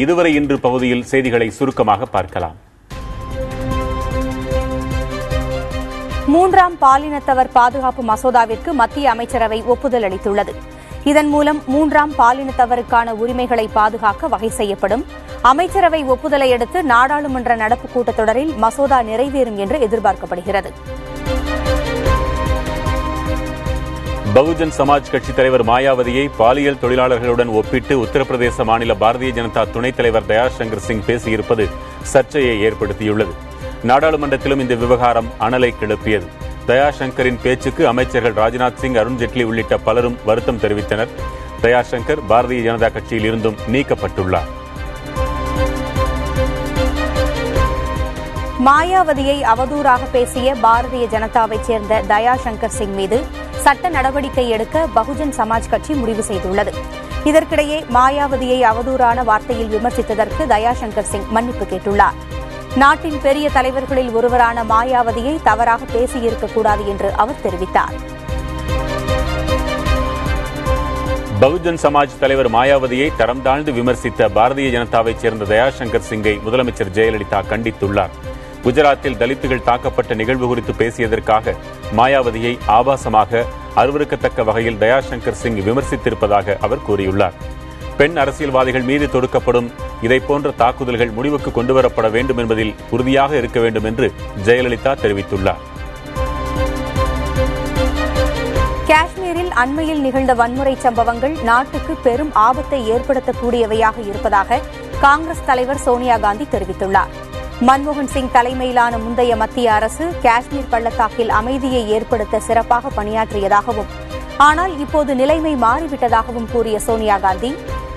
இதுவரை இன்று பகுதியில் செய்திகளை சுருக்கமாக பார்க்கலாம். மூன்றாம் பாலினத்தவர் பாதுகாப்பு மசோதாவிற்கு மத்திய அமைச்சரவை ஒப்புதல் அளித்துள்ளது. இதன் மூலம் மூன்றாம் பாலினத்தவருக்கான உரிமைகளை பாதுகாக்க வகை செய்யப்படும். அமைச்சரவை ஒப்புதலை அடுத்து நாடாளுமன்ற நடப்பு கூட்டத்தொடரில் மசோதா நிறைவேறும் என்று எதிர்பார்க்கப்படுகிறது. பகுஜன் சமாஜ் கட்சித் தலைவர் மாயாவதியை பாலியல் தொழிலாளர்களுடன் ஒப்பிட்டு உத்தரப்பிரதேச மாநில பாரதிய ஜனதா துணைத் தலைவர் தயாசங்கர் சிங் பேசியிருப்பது சர்ச்சையை ஏற்படுத்தியுள்ளது. நாடாளுமன்றத்திலும் இந்த விவகாரம் அனலை கிளப்பியது. தயாசங்கரின் பேச்சுக்கு அமைச்சர்கள் ராஜ்நாத் சிங், அருண்ஜேட்லி உள்ளிட்ட பலரும் வருத்தம் தெரிவித்தனர். தயாசங்கர் பாரதிய ஜனதா கட்சியில் இருந்தும் நீக்கப்பட்டுள்ளார். மாயாவதியை அவதூறாக பேசிய பாரதிய ஜனதாவைச் சேர்ந்த தயாசங்கர் சிங் மீது சட்ட நடவடிக்கை எடுக்க பகுஜன் சமாஜ் கட்சி முடிவு செய்துள்ளது. இதற்கிடையே மாயாவதியை அவதூறான வார்த்தையில் விமர்சித்ததற்கு தயாசங்கர் சிங் மன்னிப்பு கேட்டுள்ளார். நாட்டின் பெரிய தலைவர்களில் ஒருவரான மாயாவதியை தவறாக பேசியிருக்கக்கூடாது என்று அவர் தெரிவித்தார். பகுஜன் சமாஜ் தலைவர் மாயாவதியை தரம் தாழ்ந்து விமர்சித்த பாரதிய ஜனதாவைச் சேர்ந்த தயாசங்கர் சிங்கை முதலமைச்சர் ஜெயலலிதா கண்டித்துள்ளார். குஜராத்தில் தலித்துகள் தாக்கப்பட்ட நிகழ்வு குறித்து பேசியதற்காக மாயாவதியை ஆபாசமாக அருவருக்கத்தக்க வகையில் தயாசங்கர் சிங் விமர்சித்திருப்பதாக அவர் கூறியுள்ளார். பெண் அரசியல்வாதிகள் மீது தொடுக்கப்படும் இதைப்போன்ற தாக்குதல்கள் முடிவுக்கு கொண்டுவரப்பட வேண்டும் என்பதில் உறுதியாக இருக்க வேண்டும் என்று ஜெயலலிதா தெரிவித்துள்ளார். காஷ்மீரில் அண்மையில் நிகழ்ந்த வன்முறை சம்பவங்கள் நாட்டுக்கு பெரும் ஆபத்தை ஏற்படுத்தக்கூடியவையாக இருப்பதாக காங்கிரஸ் தலைவர் சோனியா காந்தி தெரிவித்துள்ளார். மன்மோகன் சிங் தலைமையிலான முந்தைய மத்திய அரசு காஷ்மீர் பள்ளத்தாக்கில் அமைதியை ஏற்படுத்த சிறப்பாக பணியாற்றியதாகவும், ஆனால் இப்போது நிலைமை மாறிவிட்டதாகவும் கூறிய சோனியா காந்தி,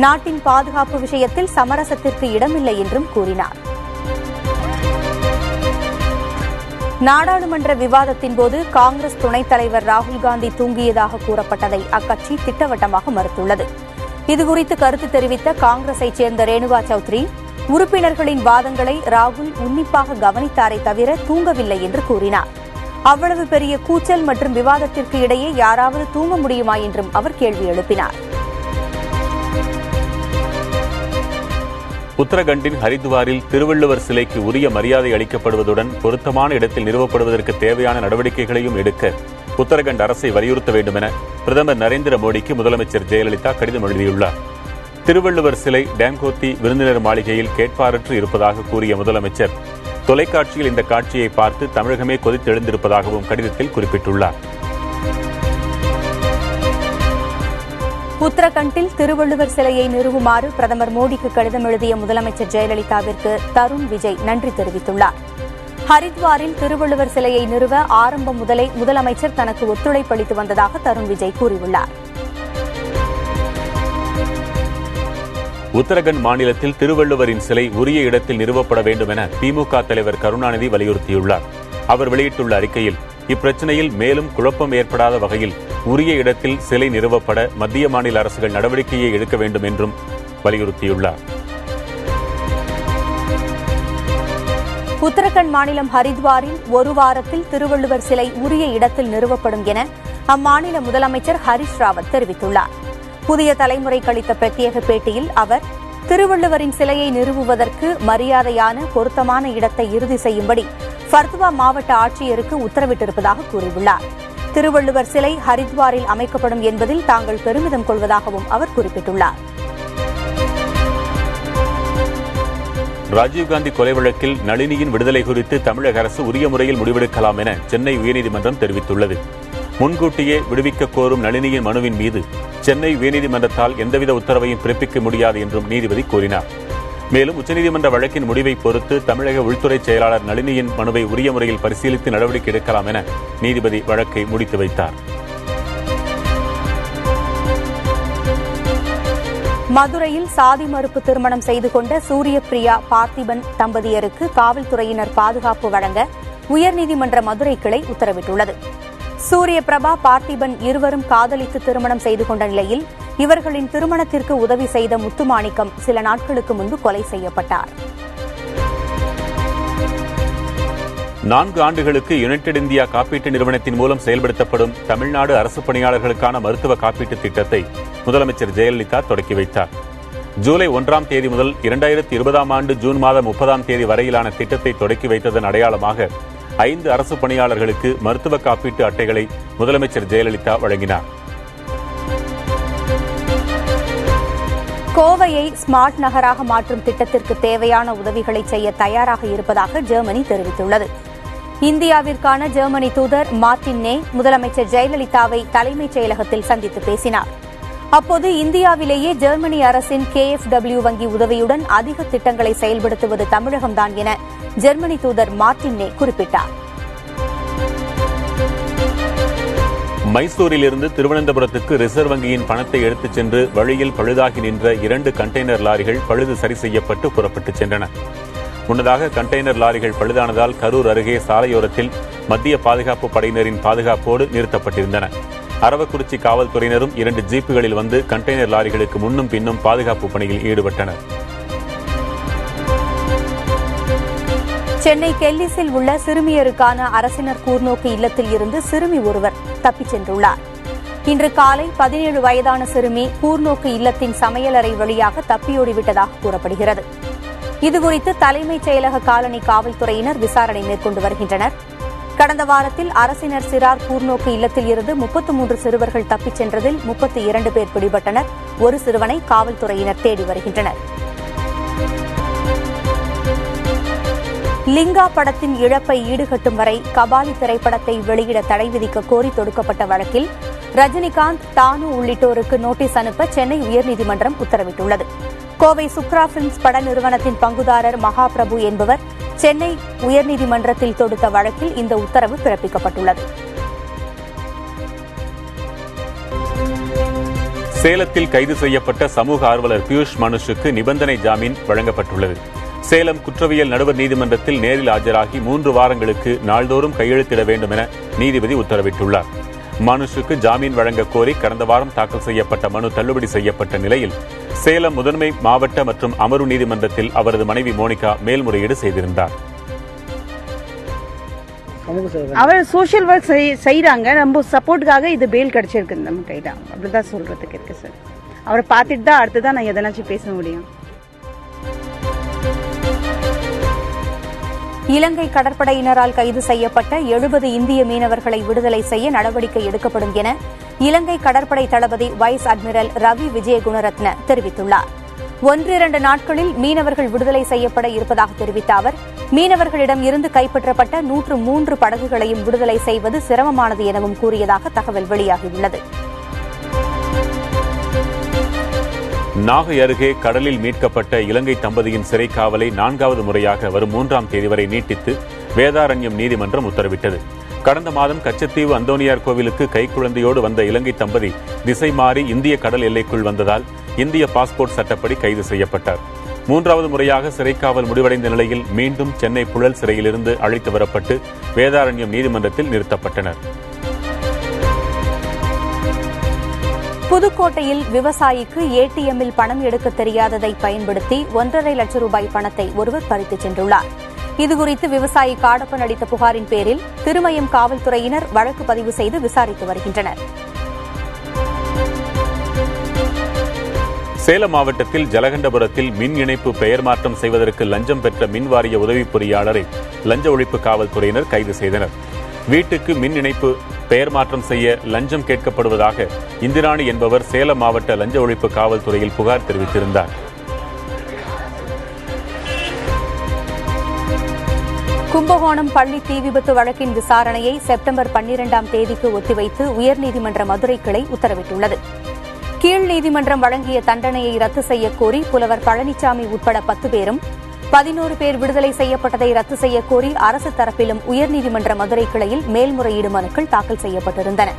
நாட்டின் பாதுகாப்பு விஷயத்தில் சமரசத்திற்கு இடமில்லை என்றும் கூறினார். நாடாளுமன்ற விவாதத்தின்போது காங்கிரஸ் துணைத் தலைவர் ராகுல் காந்தி தூங்கியதாக கூறப்பட்டதை அக்கட்சி திட்டவட்டமாக மறுத்துள்ளது. இதுகுறித்து கருத்து தெரிவித்த காங்கிரஸைச் சேர்ந்த ரேணுகா சௌத்ரி, உறுப்பினர்களின் வாதங்களை ராகுல் உன்னிப்பாக கவனித்தாரே தவிர தூங்கவில்லை என்று கூறினார். அவ்வளவு பெரிய கூச்சல் மற்றும் விவாதத்திற்கு இடையே யாராவது தூங்க முடியுமா என்றும் அவர் கேள்வி எழுப்பினார். உத்தரகண்டின் ஹரித்வாரில் திருவள்ளுவர் சிலைக்கு உரிய மரியாதை அளிக்கப்படுவதுடன் பொருத்தமான இடத்தில் நிறுவப்படுவதற்கு தேவையான நடவடிக்கைகளையும் எடுக்க உத்தரகண்ட் அரசை வலியுறுத்த வேண்டும் என பிரதமர் நரேந்திர மோடிக்கு முதலமைச்சர் ஜெயலலிதா கடிதம் எழுதியுள்ளார். திருவள்ளுவர் சிலை டேங்கோத்தி விருந்தினர் மாளிகையில் கேட்பாரற்று இருப்பதாக கூறிய முதலமைச்சர், தொலைக்காட்சியில் இந்த காட்சியை பார்த்து தமிழகமே கொதித்தெழுந்திருப்பதாகவும் கடிதத்தில் குறிப்பிட்டுள்ளார். உத்தரகண்டில் திருவள்ளுவர் சிலையை நிறுவுமாறு பிரதமர் மோடிக்கு கடிதம் எழுதிய முதலமைச்சர் ஜெயலலிதாவிற்கு தருண் விஜய் நன்றி தெரிவித்துள்ளார். ஹரித்வாரில் திருவள்ளுவர் சிலையை நிறுவ ஆரம்பம் முதலே முதலமைச்சர் தனக்கு ஒத்துழைப்பு அளித்து வந்ததாக தருண் விஜய் கூறியுள்ளார். உத்தரகண்ட் மாநிலத்தில் திருவள்ளுவரின் சிலை உரிய இடத்தில் நிறுவப்பட வேண்டும் என திமுக தலைவர் கருணாநிதி வலியுறுத்தியுள்ளார். அவர் வெளியிட்டுள்ள அறிக்கையில், இப்பிரச்சினையில் மேலும் குழப்பம் ஏற்படாத வகையில் உரிய இடத்தில் சிலை நிறுவப்பட மத்திய மாநில அரசுகள் நடவடிக்கையை எடுக்க வேண்டும் என்றும் வலியுறுத்தியுள்ளார். உத்தரகண்ட் மாநிலம் ஹரித்வாரில் ஒரு வாரத்தில் திருவள்ளுவர் சிலை உரிய இடத்தில் நிறுவப்படும் என அம்மாநில முதலமைச்சர் ஹரிஷ் ராவத் தெரிவித்துள்ளார். புதிய தலைமுறைக்கு அளித்த பிரத்யேக பேட்டியில் அவர், திருவள்ளுவரின் சிலையை நிறுவுவதற்கு மரியாதையான பொருத்தமான இடத்தை இறுதி செய்யும்படி ஃபர்துவா மாவட்ட ஆட்சியருக்கு உத்தரவிட்டிருப்பதாக கூறியுள்ளார். திருவள்ளுவர் சிலை ஹரித்வாரில் அமைக்கப்படும் என்பதில் தாங்கள் பெருமிதம் கொள்வதாகவும் அவர் குறிப்பிட்டுள்ளார். ராஜீவ்காந்தி கொலை வழக்கில் நளினியின் விடுதலை குறித்து தமிழக அரசு உரிய முறையில் முடிவெடுக்கலாம் என சென்னை உயர்நீதிமன்றம் தெரிவித்துள்ளது. முன்கூட்டியே விடுவிக்க கோரும் நளினியின் மனுவின் மீது சென்னை உயர்நீதிமன்றத்தால் எந்தவித உத்தரவையும் பிறப்பிக்க முடியாது என்றும் நீதிபதி கூறினார். மேலும் உச்சநீதிமன்ற வழக்கின் முடிவை பொறுத்து தமிழக உள்துறை செயலாளர் நளினியின் மனுவை உரிய முறையில் பரிசீலித்து நடவடிக்கை எடுக்கலாம் என நீதிபதி வழக்கை முடித்து வைத்தார். மதுரையில் சாதி மறுப்பு திருமணம் செய்து கொண்ட சூரியபிரியா பார்த்திபன் தம்பதியருக்கு காவல்துறையினர் பாதுகாப்பு வழங்க உயர்நீதிமன்ற மதுரை கிளை உத்தரவிட்டுள்ளது. சூரியபிரபா, பார்த்திபன் இருவரும் காதலித்து திருமணம் செய்து கொண்ட நிலையில் இவர்களின் திருமணத்திற்கு உதவி செய்த முத்துமாணிக்கம் சில நாட்களுக்கு முன்பு கொலை செய்யப்பட்டார். 4 ஆண்டுகளுக்கு யுனைடெட் இந்தியா காப்பீட்டு நிறுவனத்தின் மூலம் செயல்படுத்தப்படும் தமிழ்நாடு அரசு பணியாளர்களுக்கான மருத்துவ காப்பீட்டு திட்டத்தை முதலமைச்சர் ஜெயலலிதா தொடக்கி வைத்தார். ஜூலை 1ஆம் தேதி முதல் 2020ஆம் ஆண்டு ஜூன் மாதம் 30ஆம் தேதி வரையிலான திட்டத்தை தொடக்கி வைத்ததன் அடையாளமாக 5 அரசு பணியாளர்களுக்கு மருத்துவ காப்பீட்டு அட்டைகளை முதலமைச்சர் ஜெயலலிதா வழங்கினார். கோவையை ஸ்மார்ட் நகராக மாற்றும் திட்டத்திற்கு தேவையான உதவிகளை செய்ய தயாராக இருப்பதாக ஜெர்மனி தெரிவித்துள்ளது. இந்தியாவிற்கான ஜெர்மனி தூதர் மார்டின் நே முதலமைச்சர் ஜெயலலிதாவை தலைமைச் செயலகத்தில் சந்தித்து பேசினார். அப்போது இந்தியாவிலேயே ஜெர்மனி அரசின் KfW வங்கி உதவியுடன் அதிக திட்டங்களை செயல்படுத்துவது தமிழகம்தான் என ஜெர்மனி தூதர் மார்டின் நே குறிப்பிட்டார். மைசூரிலிருந்து திருவனந்தபுரத்துக்கு ரிசர்வ் வங்கியின் பணத்தை எடுத்துச் சென்று வழியில் பழுதாகி நின்ற 2 கண்டெய்னர் லாரிகள் பழுது சரி செய்யப்பட்டு புறப்பட்டுச் சென்றன. முன்னதாக கண்டெய்னர் லாரிகள் பழுதானதால் கரூர் அருகே சாலையோரத்தில் மத்திய பாதுகாப்பு படையினரின் பாதுகாப்போடு நிறுத்தப்பட்டிருந்தன. அரவக்குறிச்சி காவல்துறையினரும் 2 ஜீப்புகளில் வந்து கண்டெய்னர் லாரிகளுக்கு முன்னும் பின்னும் பாதுகாப்பு பணியில் ஈடுபட்டனர். சென்னை கெல்லிஸில் உள்ள சிறுமியருக்கான அரசினர் கூர்நோக்கு இல்லத்தில் இருந்து சிறுமி ஒருவர் தப்பிச் சென்றுள்ளார். இன்று காலை 17 வயதான சிறுமி கூர்நோக்கு இல்லத்தின் சமையலறை வழியாக தப்பியோடிவிட்டதாக கூறப்படுகிறது. இதுகுறித்து தலைமைச் செயலக காலனி காவல்துறையினர் விசாரணை மேற்கொண்டு வருகின்றனர். கடந்த வாரத்தில் அரசினர் சிறார் கூர்நோக்கு இல்லத்தில் இருந்து 33 சிறுவர்கள் தப்பிச் சென்றதில் 32 பேர் பிடிபட்டனர். ஒரு சிறுவனை காவல்துறையினர் தேடி வருகின்றனர். லிங்கா படத்தின் இழப்பை ஈடுகட்டும் வரை கபாலி திரைப்படத்தை வெளியிட தடை விதிக்க கோரி தொடுக்கப்பட்ட வழக்கில் ரஜினிகாந்த், தானு உள்ளிட்டோருக்கு நோட்டீஸ் அனுப்ப சென்னை உயர்நீதிமன்றம் உத்தரவிட்டுள்ளது. கோவை சுக்ரா பிலிம்ஸ் பட நிறுவனத்தின் பங்குதாரர் மகாபிரபு என்பவர் சென்னை உயர்நீதிமன்றத்தில் தொடுத்த வழக்கில் இந்த உத்தரவு பிறப்பிக்கப்பட்டுள்ளது. சேலத்தில் கைது செய்யப்பட்ட சமூக ஆர்வலர் பியூஷ் மனுஷுக்கு நிபந்தனை ஜாமீன் வழங்கப்பட்டுள்ளது. சேலம் குற்றவியல் நடுவர் நீதிமன்றத்தில் நேரில் ஆஜராகி 3 வாரங்களுக்கு நாள்தோறும் கையெழுத்திட வேண்டும் என நீதிபதி உத்தரவிட்டுள்ளார். மனுஷுக்கு ஜாமீன் வழங்க கோரி கடந்த வாரம் தாக்கல் செய்யப்பட்ட மனு தள்ளுபடி செய்யப்பட்ட நிலையில் சேலம் முதன்மை மாவட்ட மற்றும் அமர்வு நீதிமன்றத்தில் அவரது மனைவி மோனிகா மேல்முறையீடு செய்திருந்தார். அவர் சோஷியல் ஒர்க் செய்யறாங்க, நம்ம சப்போர்ட்டுக்காக இது பெயில் கிடைச்சிருக்கு நம்ம கையில, அப்படிதான் சொல்றதுக்கு இருக்கு சார். அவரை பார்த்துட்டு தான் அடுத்துதான் நான் எதனாச்சும் பேச முடியும். இலங்கை கடற்படையினரால் கைது செய்யப்பட்ட 70 இந்திய மீனவர்களை விடுதலை செய்ய நடவடிக்கை எடுக்கப்படும் என இலங்கை கடற்படை தளபதி வைஸ் அட்மிரல் ரவி விஜய குணரத்ன தெரிவித்துள்ளார். 1-2 நாட்களில் மீனவர்கள் விடுதலை செய்யப்பட இருப்பதாக தெரிவித்த அவர், மீனவர்களிடம் இருந்து கைப்பற்றப்பட்ட 103 படகுகளையும் விடுதலை செய்வது சிரமமானது எனவும் கூறியதாக தகவல் வெளியாகியுள்ளது. நாகை அருகே கடலில் மீட்கப்பட்ட இலங்கை தம்பதியின் சிறை காவலை 4வது முறையாக வரும் 3ஆம் தேதி வரை நீட்டித்து வேதாரண்யம் நீதிமன்றம் உத்தரவிட்டது. கடந்த மாதம் கச்சத்தீவு அந்தோனியார் கோவிலுக்கு கைக்குழந்தையோடு வந்த இலங்கை தம்பதி திசை மாறி இந்திய கடல் எல்லைக்குள் வந்ததால் இந்திய பாஸ்போர்ட் சட்டப்படி கைது செய்யப்பட்டார். 3வது முறையாக சிறைக்காவல் முடிவடைந்த நிலையில் மீண்டும் சென்னை புழல் சிறையிலிருந்து அழைத்து வரப்பட்டு வேதாரண்யம் நீதிமன்றத்தில் நிறுத்தப்பட்டனர். புதுக்கோட்டையில் விவசாயிக்கு ATM-இல் பணம் எடுக்க தெரியாததை பயன்படுத்தி 1.5 லட்சம் ரூபாய் பணத்தை ஒருவர் பறித்துச் சென்றுள்ளார். இதுகுறித்து விவசாயி காடப்பன் அளித்த புகாரின் பேரில் திருமயம் காவல்துறையினர் வழக்கு பதிவு செய்து விசாரித்து வருகின்றனர். சேலம் மாவட்டத்தில் ஜலகண்டபுரத்தில் மின் இணைப்பு பெயர் மாற்றம் செய்வதற்கு லஞ்சம் பெற்ற மின் வாரிய உதவி பொறியாளரை லஞ்ச ஒழிப்பு காவல்துறையினர் கைது செய்தனர். வீட்டுக்கு மின் இணைப்பு பெயர் மாற்றம் செய்ய லஞ்சம் கேட்கப்படுவதாக இந்திராணி என்பவர் சேலம் மாவட்ட லஞ்ச ஒழிப்பு காவல்துறையில் புகார் தெரிவித்திருந்தார். கும்பகோணம் பள்ளி தீ விபத்து வழக்கின் விசாரணையை செப்டம்பர் 12ஆம் தேதிக்கு ஒத்திவைத்து உயர்நீதிமன்ற மதுரை கிளை உத்தரவிட்டுள்ளது. கீழ் நீதிமன்றம் வழங்கிய தண்டனையை ரத்து செய்யக் கோரி புலவர் பழனிசாமி உட்பட 10 பேரும் 11 பேர் விடுதலை செய்யப்பட்டதை ரத்து செய்யக் கோரி அரசு தரப்பிலும் உயர்நீதிமன்ற மதுரை கிளையில் மேல்முறையீடு மனுக்கள் தாக்கல் செய்யப்பட்டிருந்தன.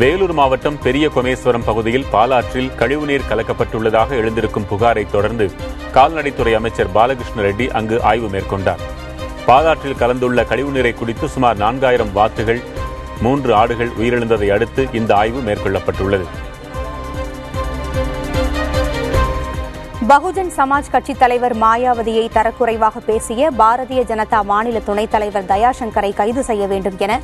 வேலூர் மாவட்டம் பெரிய கொமேஸ்வரம் பகுதியில் பாலாற்றில் கழிவுநீர் கலக்கப்பட்டுள்ளதாக எழுந்திருக்கும் புகாரை தொடர்ந்து கால்நடைத்துறை அமைச்சர் பாலகிருஷ்ண ரெட்டி அங்கு ஆய்வு மேற்கொண்டார். பாலாற்றில் கலந்துள்ள கழிவுநீரை குடித்து சுமார் 4000 வாத்துகள் 3 ஆடுகள் உயிரிழந்ததை அடுத்து இந்த ஆய்வு மேற்கொள்ளப்பட்டுள்ளது. பகுஜன் சமாஜ் கட்சித் தலைவர் மாயாவதியை தரக்குறைவாக பேசிய பாரதிய ஜனதா மாநில துணைத் தலைவர் தயாசங்கரை கைது செய்ய வேண்டும் என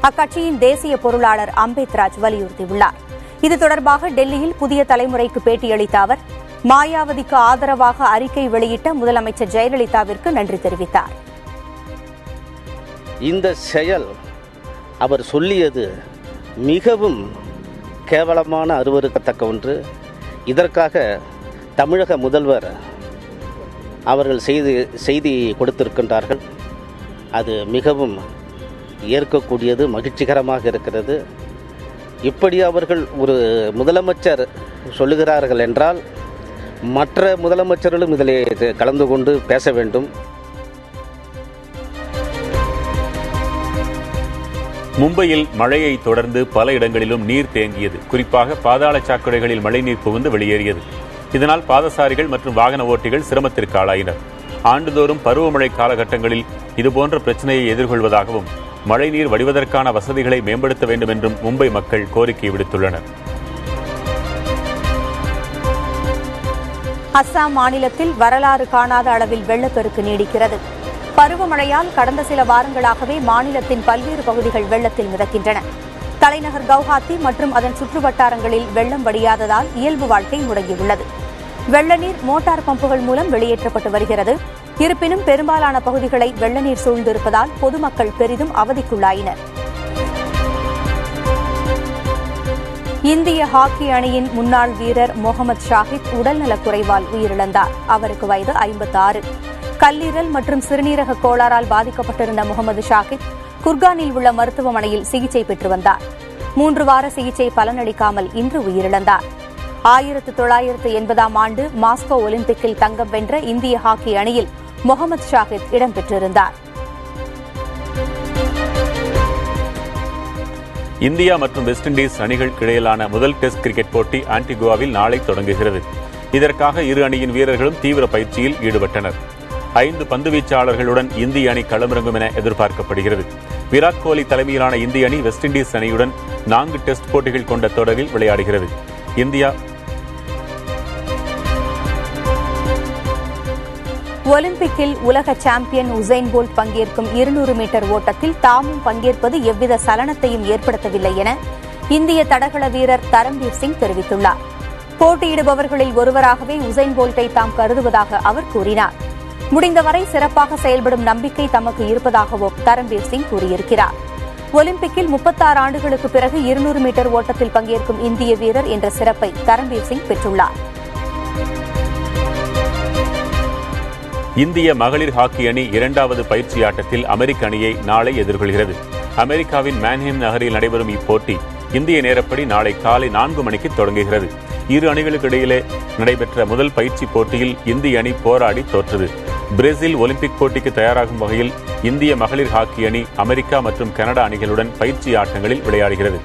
அக்கட்சியின் தேசிய பொருளாளர் அம்பேத்ராஜ் வலியுறுத்தியுள்ளார். இது தொடர்பாக டெல்லியில் புதிய தலைமுறைக்கு பேட்டியளித்த அவர், மாயாவதிக்கு ஆதரவாக அறிக்கை வெளியிட்ட முதலமைச்சர் ஜெயலலிதாவிற்கு நன்றி தெரிவித்தார். இந்த செயல் அவர் சொல்லியது மிகவும் கேவலமான, அருவருக்கத்தக்க ஒன்று. இதற்காக தமிழக முதல்வர் அவர்கள் செய்தி கொடுத்திருக்கின்றார்கள். அது மிகவும் ஏற்கக்கூடியது, மகிழ்ச்சிகரமாக இருக்கிறது. இப்படி அவர்கள் ஒரு முதலமைச்சர் சொல்லுகிறார்கள் என்றால் மற்ற முதலமைச்சர்களும் இதில் கலந்து கொண்டு பேச வேண்டும். மும்பையில் மழையை தொடர்ந்து பல இடங்களிலும் நீர் தேங்கியது. குறிப்பாக பாதாள சாக்கடைகளில் மழைநீர் புகுந்து வெளியேறியது. இதனால் பாதசாரிகள் மற்றும் வாகன ஓட்டிகள் சிரமத்திற்கு ஆளாயினர். ஆண்டுதோறும் பருவமழை காலகட்டங்களில் இதுபோன்ற பிரச்சனையை எதிர்கொள்வதாகவும் மழைநீர் வடிவதற்கான வசதிகளை மேம்படுத்த வேண்டும் என்றும் மும்பை மக்கள் கோரிக்கை விடுத்துள்ளனர். அஸ்ஸாம் மாநிலத்தில் வரலாறு காணாத அளவில் வெள்ளப்பெருக்கு நீடிக்கிறது. பருவமழையால் கடந்த சில வாரங்களாகவே மாநிலத்தின் பல்வேறு பகுதிகள் வெள்ளத்தில் மிதக்கின்றன. தலைநகர் கவுஹாத்தி மற்றும் அதன் சுற்றுவட்டாரங்களில் வெள்ளம் வடியாததால் இயல்பு வாழ்க்கை முடங்கியுள்ளது. வெள்ள நீர் மோட்டார் பம்புகள் மூலம் வெளியேற்றப்பட்டு வருகிறது. இருப்பினும் பெரும்பாலான பகுதிகளை வெள்ள நீர் சூழ்ந்திருப்பதால் பொதுமக்கள் பெரிதும் அவதிக்குள்ளாயினர். இந்திய ஹாக்கி அணியின் முன்னாள் வீரர் முகமது ஷாஹித் உடல்நலக் குறைவால் உயிரிழந்தார். அவருக்கு வயது 56. கல்லீரல் மற்றும் சிறுநீரக கோளாறால் பாதிக்கப்பட்டிருந்த முகமது ஷாஹித் குர்கானில் உள்ள மருத்துவமனையில் சிகிச்சை பெற்று வந்தார். 3 வார சிகிச்சை பலனளிக்காமல் இன்று உயிரிழந்தார். 1980ஆம் ஆண்டு மாஸ்கோ ஒலிம்பிக்கில் தங்கம் வென்ற இந்திய ஹாக்கி அணியில் முகமது ஷாஹித் இடம்பெற்றிருந்தார். இந்தியா மற்றும் வெஸ்ட் இண்டீஸ் அணிகளுக்கு இடையிலான முதல் டெஸ்ட் கிரிக்கெட் போட்டி ஆன்டிகுவாவில் நாளை தொடங்குகிறது. இதற்காக இரு அணியின் வீரர்களும் தீவிர பயிற்சியில் ஈடுபட்டனர். 5 பந்துவீச்சாளர்களுடன் இந்திய அணி களமிறங்கும் என எதிர்பார்க்கப்படுகிறது. விராட் கோலி தலைமையிலான இந்திய அணி வெஸ்ட் இண்டீஸ் அணியுடன் 4 டெஸ்ட் போட்டிகள் கொண்ட தொடரில் விளையாடுகிறது. இந்தியா ஒலிம்பிக்கில் உலக சாம்பியன் உசைன் போல்ட் பங்கேற்கும் 200 மீட்டர் ஓட்டத்தில் தாமும் பங்கேற்பது எவ்வித சலனத்தையும் ஏற்படுத்தவில்லை என இந்திய தடகள வீரர் தரம்பீர் சிங் தெரிவித்துள்ளார். போட்டியிடுபவர்களில் ஒருவராகவே உசைன் போல்ட்டை தாம் கருதுவதாக அவர் கூறினார். முடிந்தவரை சிறப்பாக செயல்படும் நம்பிக்கை தமக்கு இருப்பதாகவும் தரம்பீர் சிங் கூறியிருக்கிறார். ஒலிம்பிக்கில் 36 ஆண்டுகளுக்கு பிறகு 200 மீட்டர் ஓட்டத்தில் பங்கேற்கும் இந்திய வீரர் என்ற சிறப்பை தரம்பீர் சிங் பெற்றுள்ளார். இந்திய மகளிர் ஹாக்கி அணி 2வது பயிற்சி ஆட்டத்தில் அமெரிக்க அணியை நாளை எதிர்கொள்கிறது. அமெரிக்காவின் மேன்ஹேம் நகரில் நடைபெறும் இப்போட்டி இந்திய நேரப்படி நாளை காலை 4 மணிக்கு தொடங்குகிறது. இரு அணிகளுக்கு இடையிலே நடைபெற்ற முதல் பயிற்சி போட்டியில் இந்திய அணி போராடி தோற்றது. பிரேசில் ஒலிம்பிக் போட்டிக்கு தயாராகும் வகையில் இந்திய மகளிர் ஹாக்கி அணி அமெரிக்கா மற்றும் கனடா அணிகளுடன் பயிற்சி ஆட்டங்களில் விளையாடுகிறது.